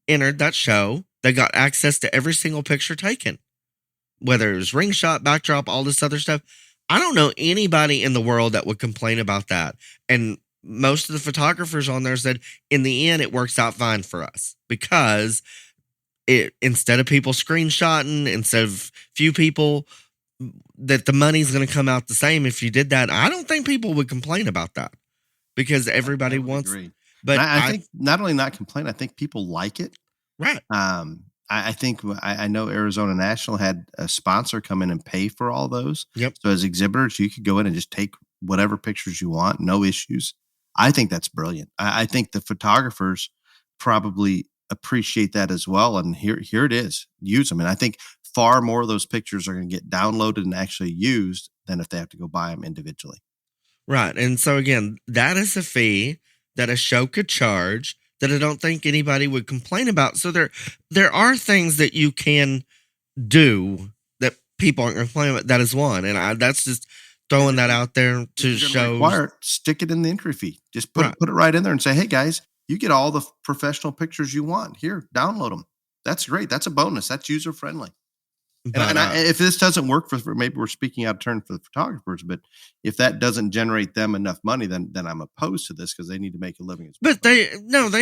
entered that show, they got access to every single picture taken, whether it was ring shot, backdrop, all this other stuff. I don't know anybody in the world that would complain about that. And most of the photographers on there said, in the end, it works out fine for us because instead of people screenshotting, instead of few people, that the money's going to come out the same if you did that. I don't think people would complain about that because everybody wants. Agree. But I think not only not complain, I think people like it. Right. I think I know Arizona National had a sponsor come in and pay for all those. Yep. So as exhibitors, you could go in and just take whatever pictures you want, no issues. I think that's brilliant. I think the photographers probably appreciate that as well. And here it is. Use them. And I think far more of those pictures are going to get downloaded and actually used than if they have to go buy them individually. Right. And so again, that is a fee that a show could charge that I don't think anybody would complain about. So there are things that you can do that people aren't going to complain about. That is one. And that's just throwing that out there to show. Stick it in the entry fee. Just put it right in there and say, hey guys, you get all the professional pictures you want. Here, download them. That's great. That's a bonus. That's user friendly. And if this doesn't work for maybe we're speaking out of turn for the photographers, but if that doesn't generate them enough money, then I'm opposed to this because they need to make a living. But they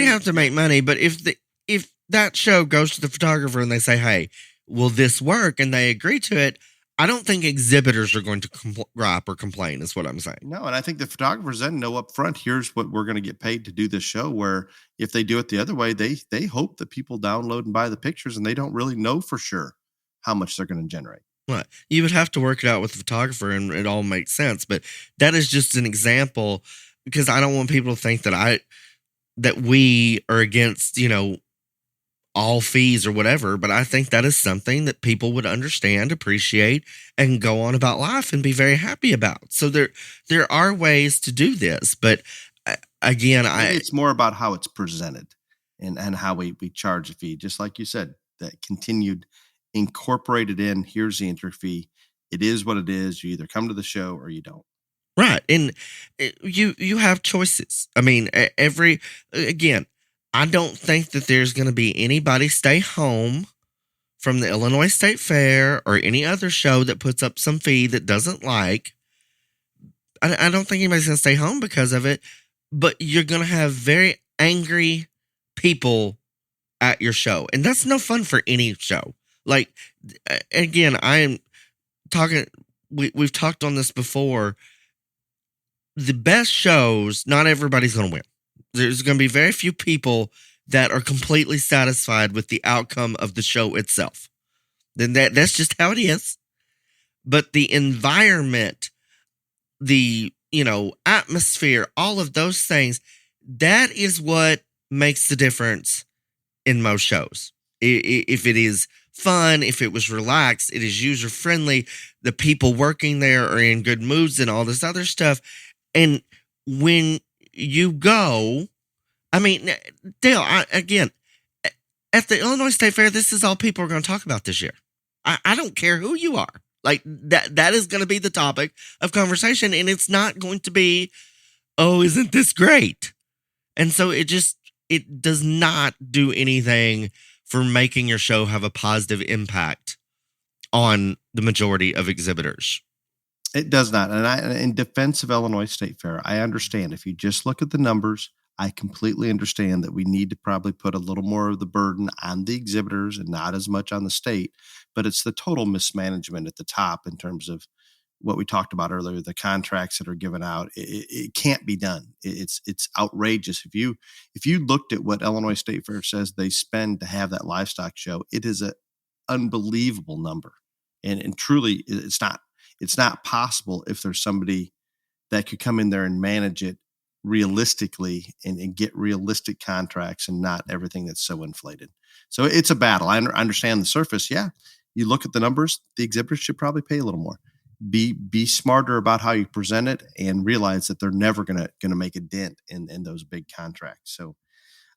have to make money. But if that show goes to the photographer and they say, hey, will this work? And they agree to it, I don't think exhibitors are going to gripe or complain is what I'm saying. No, and I think the photographers then know up front, here's what we're going to get paid to do this show, where if they do it the other way, they hope that people download and buy the pictures and they don't really know for sure how much they're going to generate. Right. You would have to work it out with the photographer and it all makes sense. But that is just an example because I don't want people to think that we are against, all fees or whatever. But I think that is something that people would understand, appreciate, and go on about life and be very happy about. So there are ways to do this. But again, it's more about how it's presented and how we charge a fee. Just like you said, that continued incorporated in, here's the entry fee. It is what it is. You either come to the show or you don't. Right. And you have choices. I mean, again, I don't think that there's going to be anybody stay home from the Illinois State Fair or any other show that puts up some fee that doesn't like, I don't think anybody's going to stay home because of it, but you're going to have very angry people at your show. And that's no fun for any show. Like, again, I am talking, we've talked on this before. The best shows, not everybody's going to win. There's going to be very few people that are completely satisfied with the outcome of the show itself. Then that's just how it is. But the environment, the, atmosphere, all of those things, that is what makes the difference in most shows. If it is fun, if it was relaxed, it is user friendly, the people working there are in good moods and all this other stuff. And when you go, I mean, Dale, again, at the Illinois State Fair, this is all people are going to talk about this year. I don't care who you are. Like, that is going to be the topic of conversation, and it's not going to be, oh, isn't this great? And so it does not do anything for making your show have a positive impact on the majority of exhibitors. It does not. And in defense of Illinois State Fair, I understand if you just look at the numbers, I completely understand that we need to probably put a little more of the burden on the exhibitors and not as much on the state, but it's the total mismanagement at the top in terms of what we talked about earlier, the contracts that are given out. It can't be done. It's outrageous. If you looked at what Illinois State Fair says they spend to have that livestock show, it is an unbelievable number. And truly, it's not possible if there's somebody that could come in there and manage it realistically and get realistic contracts and not everything that's so inflated. So it's a battle. I understand the surface. Yeah. You look at the numbers, the exhibitors should probably pay a little more. Be smarter about how you present it and realize that they're never gonna make a dent in those big contracts. So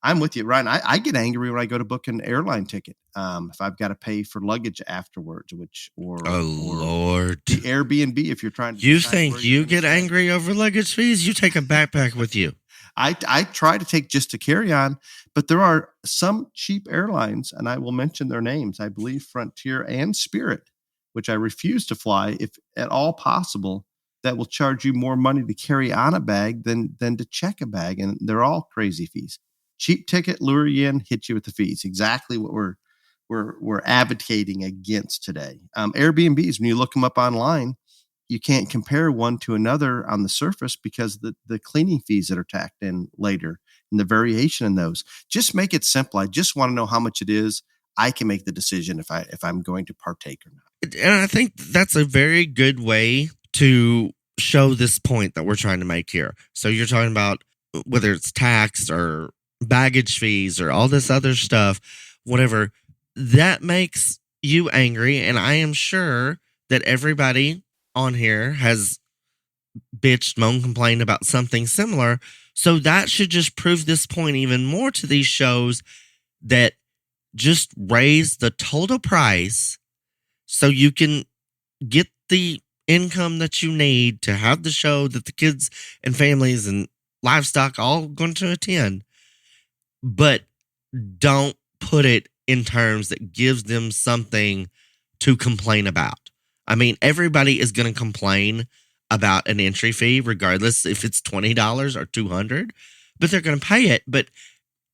I'm with you, Ryan. I get angry when I go to book an airline ticket. If I've got to pay for luggage afterwards, or Lord, the Airbnb. If you're trying to, you think you get angry over luggage fees? You take a backpack with you. I try to take just a carry-on, but there are some cheap airlines, and I will mention their names. I believe Frontier and Spirit, which I refuse to fly if at all possible, that will charge you more money to carry on a bag than to check a bag, and they're all crazy fees. Cheap ticket, lure you in, hit you with the fees. Exactly what we're advocating against today. Airbnbs, when you look them up online, you can't compare one to another on the surface because the cleaning fees that are tacked in later and the variation in those. Just make it simple. I just want to know how much it is. I can make the decision if I'm going to partake or not. And I think that's a very good way to show this point that we're trying to make here. So you're talking about whether it's tax or baggage fees or all this other stuff, whatever, that makes you angry. And I am sure that everybody on here has bitched, moaned, complained about something similar. So that should just prove this point even more to these shows, that just raise the total price so you can get the income that you need to have the show that the kids and families and livestock all going to attend. But don't put it in terms that gives them something to complain about. I mean, everybody is going to complain about an entry fee, regardless if it's $20 or $200, but they're going to pay it. But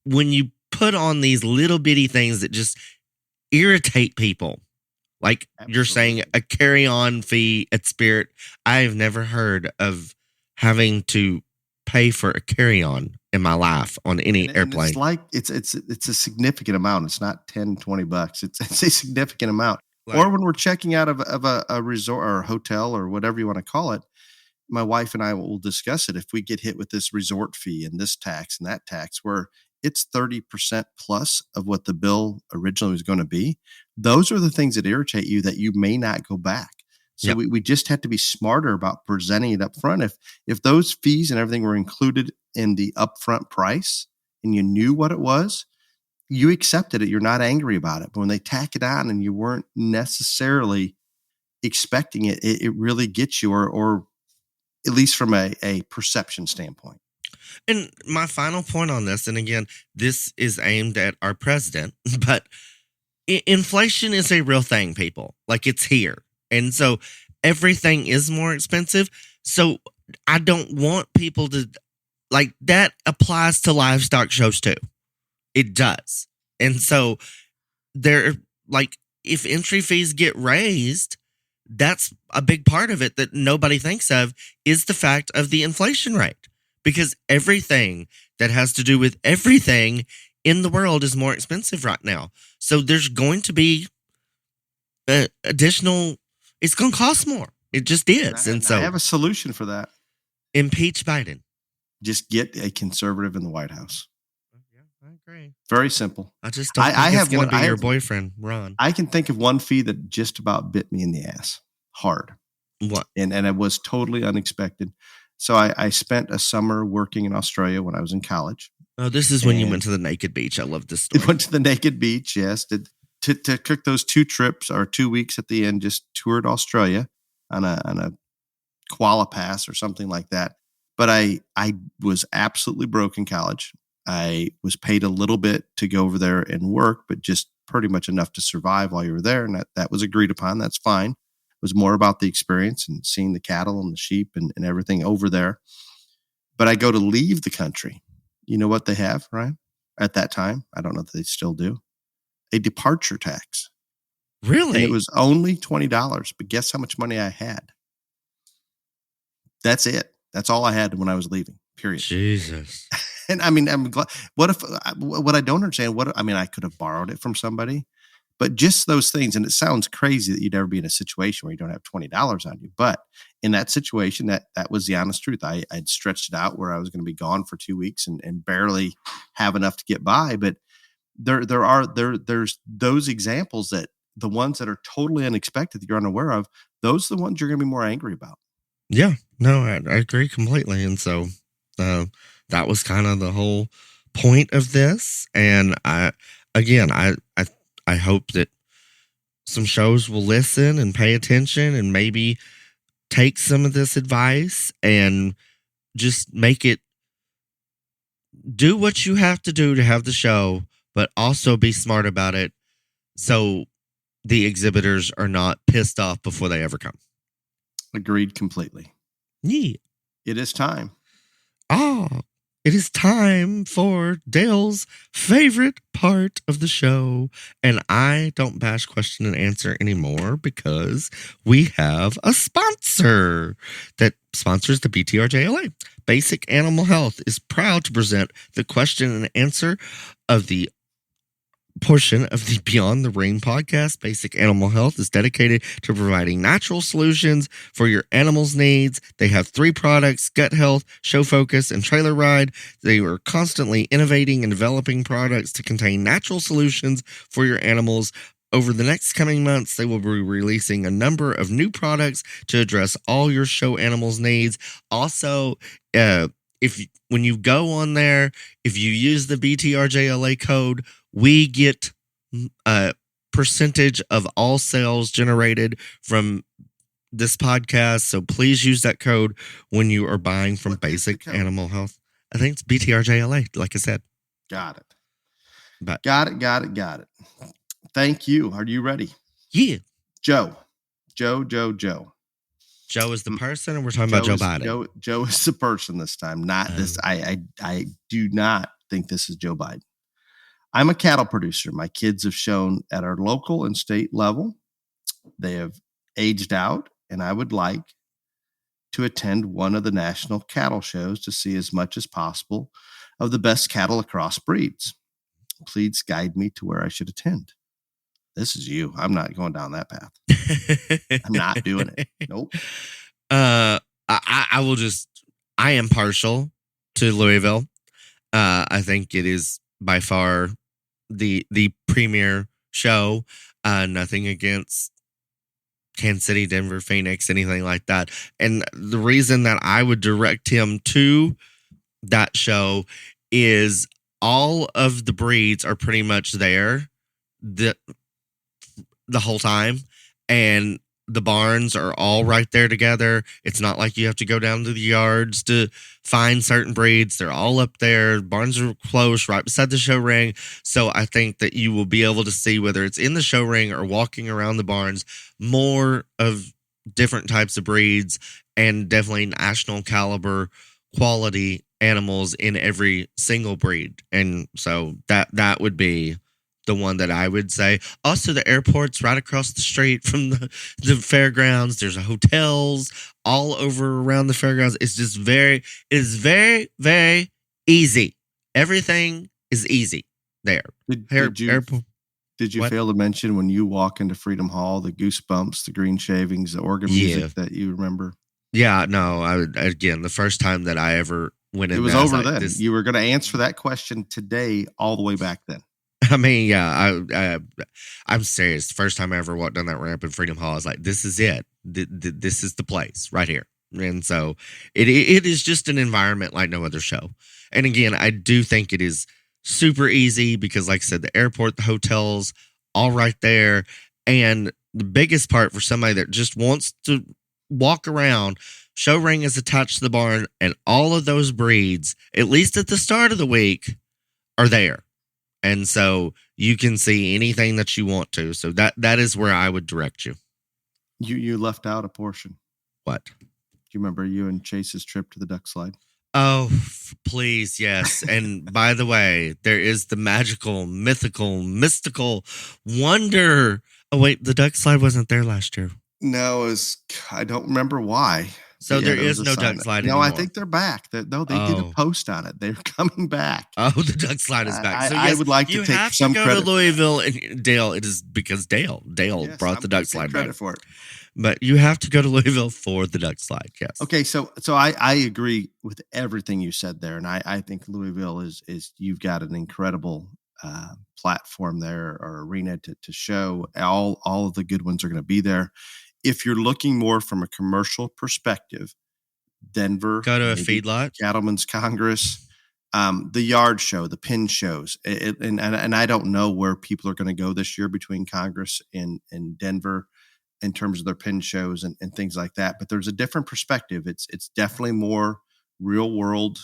when you put on these little bitty things that just irritate people, like Absolutely. You're saying a carry-on fee at Spirit, I've never heard of having to pay for a carry-on in my life on any airplane. It's like it's a significant amount. It's not $10-$20. It's a significant amount. Like, or when we're checking out of a resort or a hotel or whatever you want to call it, my wife and I will discuss it. If we get hit with this resort fee and this tax and that tax, where it's 30% plus of what the bill originally was going to be, those are the things that irritate you that you may not go back. So yep. we just have to be smarter about presenting it up front. If those fees and everything were included in the upfront price and you knew what it was, you accepted it. You're not angry about it. But when they tack it on and you weren't necessarily expecting it, it really gets you, or at least from a perception standpoint. And my final point on this, and again, this is aimed at our president, but inflation is a real thing, people. Like, it's here. And so everything is more expensive. So I don't want people to, like, that applies to livestock shows too. It does. And so there, like, if entry fees get raised, that's a big part of it that nobody thinks of, is the fact of the inflation rate. Because everything that has to do with everything in the world is more expensive right now. So there's going to be additional, it's going to cost more. It just is. And so I have a solution for that. Impeach Biden. Just get a conservative in the White House. Yeah, I agree. Very simple. I just don't think it's going to be your boyfriend, Ron. I can think of one fee that just about bit me in the ass hard. What? And it was totally unexpected. So I spent a summer working in Australia when I was in college. Oh, this is when you went to the naked beach. I love this story. Went to the naked beach, yes. To cook those 2 trips or 2 weeks at the end, just toured Australia on a Koala Pass or something like that. But I was absolutely broke in college. I was paid a little bit to go over there and work, but just pretty much enough to survive while you were there. And that was agreed upon. That's fine. It was more about the experience and seeing the cattle and the sheep and everything over there. But I go to leave the country. You know what they have, Ryan? At that time, I don't know if they still do, a departure tax. Really? And it was only $20, but guess how much money I had? That's it. That's all I had when I was leaving, period. Jesus. And I mean, I'm glad. What I don't understand, I could have borrowed it from somebody, but just those things. And it sounds crazy that you'd ever be in a situation where you don't have $20 on you. But in that situation, that was the honest truth. I'd stretched it out where I was going to be gone for 2 weeks and barely have enough to get by. But there's those examples, that the ones that are totally unexpected that you're unaware of, those are the ones you're going to be more angry about. Yeah, no, I agree completely. And so that was kind of the whole point of this. And I hope that some shows will listen and pay attention and maybe take some of this advice and just make it, do what you have to do to have the show, but also be smart about it so the exhibitors are not pissed off before they ever come. Agreed completely. Yeah. It is time. It is time for Dale's favorite part of the show. And I don't bash question and answer anymore because we have a sponsor that sponsors the BTRJLA. Basic Animal Health is proud to present the question and answer of the portion of the Beyond the Ring podcast. Basic Animal Health is dedicated to providing natural solutions for your animal's needs. They have 3 products: Gut Health, Show Focus, and Trailer Ride. They are constantly innovating and developing products to contain natural solutions for your animals. Over the next coming months, they will be releasing a number of new products to address all your show animals' needs. Also, when you go on there, if you use the BTRJLA code, we get a percentage of all sales generated from this podcast. So please use that code when you are buying from Basic Animal Health. I think it's BTRJLA, like I said. Got it. But Got it. Thank you. Are you ready? Yeah. Joe. Joe is the person, and we're talking about Joe Biden. Joe is the person this time, not this. I do not think this is Joe Biden. I'm a cattle producer. My kids have shown at our local and state level. They have aged out, and I would like to attend one of the national cattle shows to see as much as possible of the best cattle across breeds. Please guide me to where I should attend. This is you. I'm not going down that path. I'm not doing it. Nope. I am partial to Louisville. I think it is by far the premier show. Nothing against Kansas City, Denver, Phoenix, anything like that. And the reason that I would direct him to that show is all of the breeds are pretty much there the whole time, and the barns are all right there together. It's not like you have to go down to the yards to find certain breeds. They're all up there. Barns are close right beside the show ring. So I think that you will be able to see, whether it's in the show ring or walking around the barns, more of different types of breeds and definitely national caliber quality animals in every single breed. And so that would be the one that I would say. Also, the airport's right across the street from the fairgrounds. There's hotels all over around the fairgrounds. It's just it is very, very easy. Everything is easy there. Did you What? fail to mention when you walk into Freedom Hall, the goosebumps, the green shavings, the organ music that you remember? Yeah, no, again, the first time that I ever went in It was there, I over like, then. You were going to answer that question today all the way back then. I mean, yeah, I'm serious. The first time I ever walked down that ramp in Freedom Hall, I was like, this is it. This is the place right here. And so it is just an environment like no other show. And again, I do think it is super easy because, like I said, the airport, the hotels, all right there. And the biggest part for somebody that just wants to walk around, show ring is attached to the barn, and all of those breeds, at least at the start of the week, are there. And so you can see anything that you want to. So that is where I would direct you. You left out a portion. What? Do you remember you and Chase's trip to the duck slide? Oh, please, yes. And by the way, there is the magical, mystical wonder. Oh, wait, the duck slide wasn't there last year. No, I don't remember why. So there is no duck slide anymore. No, I think they're back. They did a post on it. They're coming back. Oh, the duck slide is back. So yes, I would like to take some credit. You have to go to Louisville and Dale. It is because Dale brought the duck slide back. For it. But you have to go to Louisville for the duck slide. Yes. Okay, so I agree with everything you said there, and I think Louisville is you've got an incredible platform there or arena to show all of the good ones are going to be there. If you're looking more from a commercial perspective, Denver, go to a feedlot, Cattlemen's Congress, the yard show, the pin shows, and I don't know where people are going to go this year between Congress and Denver in terms of their pin shows and things like that. But there's a different perspective. It's definitely more real world,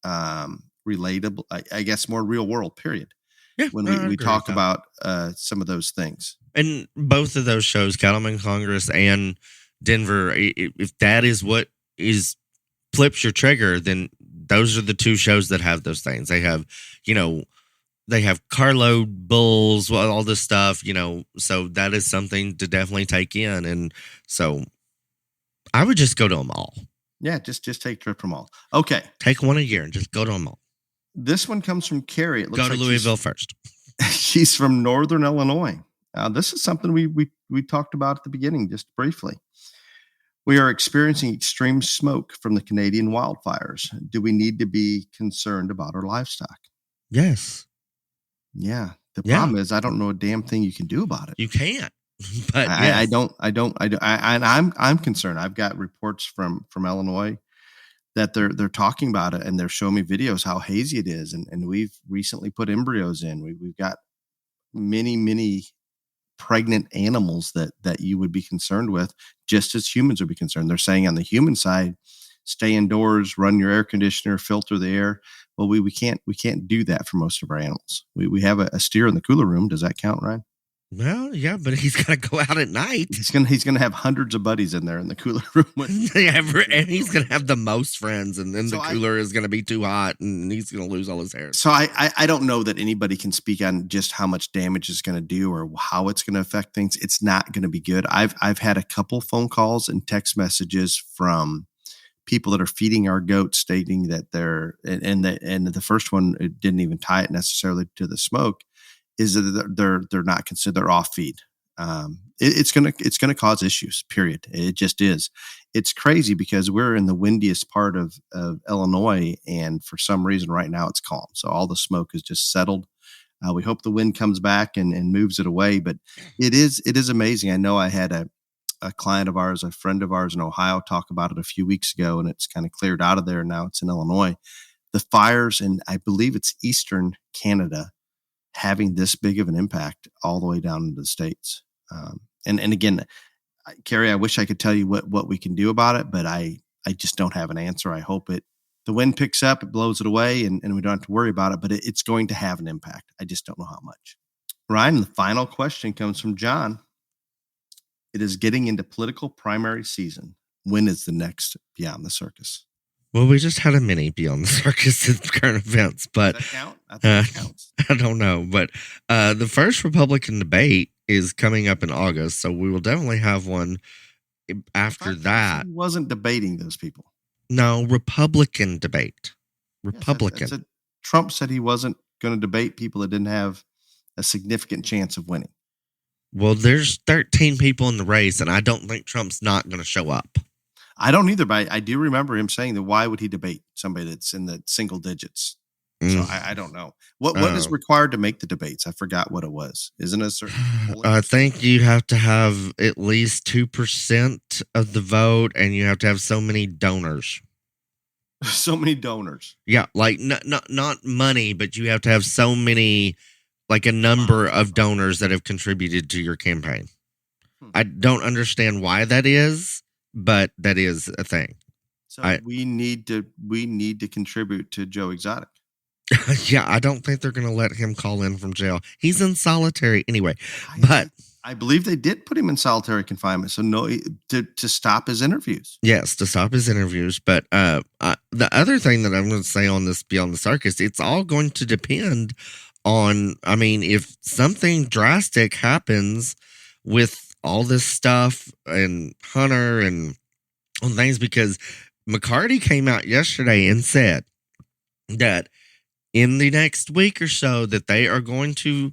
relatable. I guess more real world. Period. Yeah, when we talk about some of those things. And both of those shows, Cattlemen Congress and Denver, if that is what flips your trigger, then those are the two shows that have those things. They have, they have carload bulls, all this stuff, so that is something to definitely take in. And so I would just go to them all. Yeah, just take a trip from all. Okay. Take one a year and just go to them all. This one comes from Carrie. It looks go to Louisville first. She's from Northern Illinois. This is something we talked about at the beginning, just briefly. We are experiencing extreme smoke from the Canadian wildfires. Do we need to be concerned about our livestock? Yes. Yeah. The problem is I don't know a damn thing you can do about it. You can't. But I don't. I'm concerned. I've got reports from Illinois that they're talking about it, and they're showing me videos how hazy it is. And we've recently put embryos in. We've got many pregnant animals that you would be concerned with, just as humans would be concerned. They're saying on the human side, stay indoors, run your air conditioner, filter the air. Well, we can't do that for most of our animals. We have a steer in the cooler room. Does that count, Ryan? Well, yeah, but he's got to go out at night. He's gonna have hundreds of buddies in there in the cooler room. And he's gonna have the most friends, and then the cooler is gonna be too hot, and he's gonna lose all his hair. So I don't know that anybody can speak on just how much damage it's gonna do or how it's gonna affect things. It's not gonna be good. I've had a couple phone calls and text messages from people that are feeding our goats, stating that the first one, it didn't even tie it necessarily to the smoke, is that they're not considered, they're off feed. It's gonna cause issues. Period. It just is. It's crazy because we're in the windiest part of Illinois, and for some reason right now it's calm. So all the smoke is just settled. We hope the wind comes back and moves it away. But it is amazing. I know I had a client of ours, a friend of ours in Ohio, talk about it a few weeks ago, and it's kind of cleared out of there. Now it's in Illinois. The fires, and I believe it's Eastern Canada, having this big of an impact all the way down into the States. And again, Carrie, I wish I could tell you what we can do about it, but I just don't have an answer. I hope the wind picks up, it blows it away, and we don't have to worry about it, but it's going to have an impact. I just don't know how much. Ryan, the final question comes from John. It is getting into political primary season. When is the next Beyond the Circus? Well, we just had a mini Beyond the Circus in current events, but Does that count? I think it counts. I don't know. But the first Republican debate is coming up in August, so we will definitely have one after that. He wasn't debating those people. No, Republican debate. Republican. Yes, Trump said he wasn't going to debate people that didn't have a significant chance of winning. Well, there's 13 people in the race, and I don't think Trump's not going to show up. I don't either, but I do remember him saying that why would he debate somebody that's in the single digits? So I don't know. What is required to make the debates? I forgot what it was. Isn't it a certain I think you have to have at least 2% of the vote, and you have to have so many donors. So many donors. Yeah, like not money, but you have to have so many, like a number of donors that have contributed to your campaign. I don't understand why that is, but that is a thing. So we need to contribute to Joe Exotic. Yeah, I don't think they're going to let him call in from jail. He's in solitary anyway. But I believe they did put him in solitary confinement, so to stop his interviews. Yes, to stop his interviews. But the other thing that I'm going to say on this Beyond the Circus, it's all going to depend on. I mean, if something drastic happens with all this stuff and Hunter and on things, because McCarty came out yesterday and said that in the next week or so that they are going to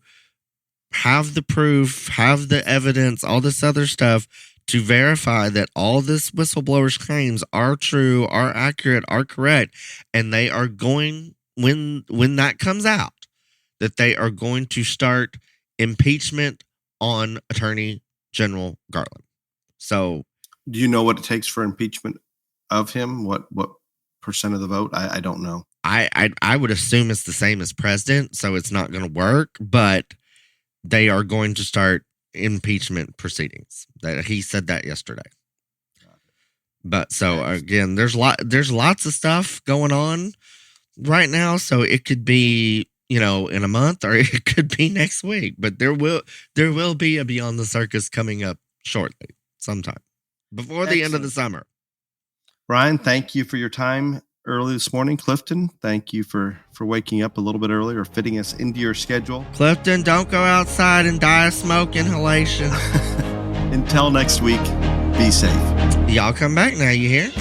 have the proof, have the evidence, all this other stuff to verify that all this whistleblower's claims are true, are accurate, are correct. And they are going, when that comes out, that they are going to start impeachment on Attorney General Garland. So do you know what it takes for impeachment of him? What percent of the vote? I don't know. I would assume it's the same as president, so it's not going to work, but they are going to start impeachment proceedings. That he said that yesterday. But so again, there's lots of stuff going on right now, so it could be, in a month, or it could be next week, but there will be a Beyond the Circus coming up shortly, sometime before the end of the summer. Ryan, thank you for your time early this morning. Clifton, thank you for waking up a little bit early or fitting us into your schedule. Clifton, don't go outside and die of smoke inhalation. Until next week, be safe. Y'all come back now, you hear?